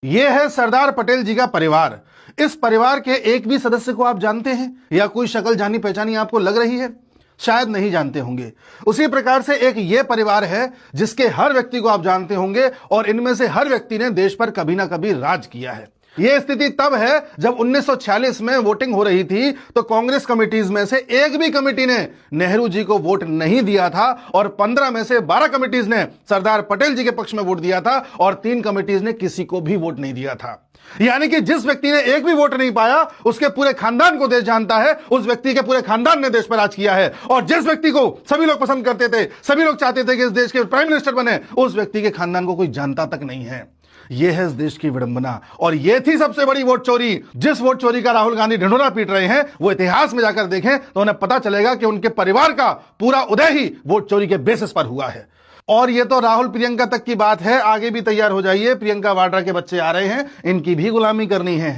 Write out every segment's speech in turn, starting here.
ये है सरदार पटेल जी का परिवार। इस परिवार के एक भी सदस्य को आप जानते हैं या कोई शक्ल जानी पहचानी आपको लग रही है? शायद नहीं जानते होंगे। उसी प्रकार से एक ये परिवार है जिसके हर व्यक्ति को आप जानते होंगे और इनमें से हर व्यक्ति ने देश पर कभी ना कभी राज किया है। यह स्थिति तब है जब 1946 में वोटिंग हो रही थी तो कांग्रेस कमिटीज में से एक भी कमेटी ने नेहरू जी को वोट नहीं दिया था और 15 में से 12 कमिटीज ने सरदार पटेल जी के पक्ष में वोट दिया था और 3 कमिटीज ने किसी को भी वोट नहीं दिया था। यानी कि जिस व्यक्ति ने एक भी वोट नहीं पाया उसके पूरे खानदान को देश जानता है, उस व्यक्ति के पूरे खानदान ने देश पर राज किया है। और जिस व्यक्ति को सभी लोग पसंद करते थे, सभी लोग चाहते थे कि इस देश के प्राइम मिनिस्टर बने, उस व्यक्ति के खानदान को कोई जानता तक नहीं है। यह है इस देश की विडंबना और यह थी सबसे बड़ी वोट चोरी। जिस वोट चोरी का राहुल गांधी ढिंढोरा पीट रहे हैं वो इतिहास में जाकर देखें तो उन्हें पता चलेगा कि उनके परिवार का पूरा उदय ही वोट चोरी के बेसिस पर हुआ है। और ये तो राहुल प्रियंका तक की बात है, आगे भी तैयार हो जाइए, प्रियंका वाड्रा के बच्चे आ रहे हैं, इनकी भी गुलामी करनी है।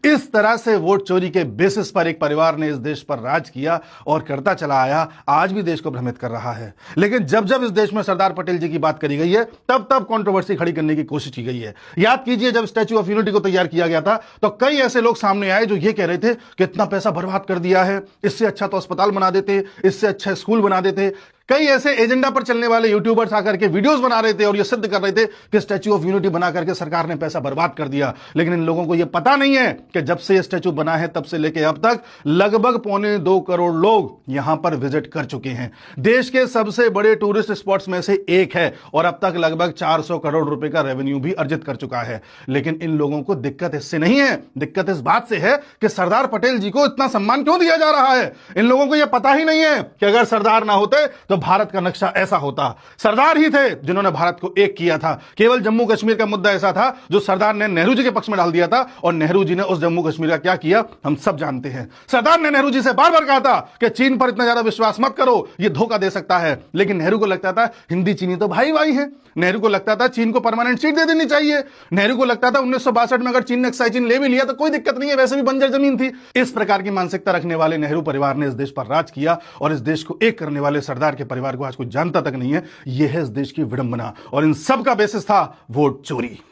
इस तरह से वोट चोरी के बेसिस पर एक परिवार ने इस देश पर राज किया और करता चला आया, आज भी देश को भ्रमित कर रहा है। लेकिन जब जब इस देश में सरदार पटेल जी की बात करी गई है तब तब कंट्रोवर्सी खड़ी करने की कोशिश की गई है। याद कीजिए जब स्टैच्यू ऑफ यूनिटी को तैयार किया गया था तो कई ऐसे लोग सामने आए जो ये कह रहे थे कि इतना पैसा बर्बाद कर दिया है, इससे अच्छा तो अस्पताल बना देते, इससे अच्छा स्कूल बना देते। कई ऐसे एजेंडा पर चलने वाले यूट्यूबर्स आकर के वीडियोस बना रहे थे और ये सिद्ध कर रहे थे कि स्टैच्यू ऑफ यूनिटी बना करके सरकार ने पैसा बर्बाद कर दिया। लेकिन इन लोगों को ये पता नहीं है कि जब से ये स्टैच्यू बना है तब से लेके अब तक लगभग 1.25 करोड़ लोग यहां पर विजिट कर चुके हैं। देश के सबसे बड़े टूरिस्ट स्पॉट्स में से एक है और अब तक लगभग 400 करोड़ रुपए का रेवेन्यू भी अर्जित कर चुका है। लेकिन इन लोगों को दिक्कत इससे नहीं है, दिक्कत इस बात से है कि सरदार पटेल जी को इतना सम्मान क्यों दिया जा रहा है। इन लोगों को यह पता ही नहीं है कि अगर सरदार ना होते तो भारत का नक्शा ऐसा होता। सरदार ही थे जिन्होंने भारत को एक किया था। केवल जम्मू कश्मीर का मुद्दा ऐसा था जो सरदार ने नेहरू जी के पक्ष में डाल दिया था और नेहरू जी ने उस जम्मू कश्मीर का क्या किया हम सब जानते हैं। सरदार ने नेहरू जी से बार बार कहा था कि चीन पर इतना ज्यादा विश्वास मत करो, यह धोखा दे सकता है। लेकिन नेहरू को लगता था हिंदी चीनी तो भाई भाई है। नेहरू को लगता था चीन को परमानेंट सीट दे देनी चाहिए। नेहरू को लगता था 1962 में अगर चीन ने एक्साइज चीन ले भी लिया तो कोई दिक्कत नहीं है, वैसे भी बंजर जमीन थी। इस प्रकार की मानसिकता रखने वाले नेहरू परिवार ने इस देश पर राज किया और इस देश को एक करने वाले सरदार के परिवार को आज कोई जानता तक नहीं है। यह है इस देश की विडंबना और इन सब का बेसिस था वोट चोरी।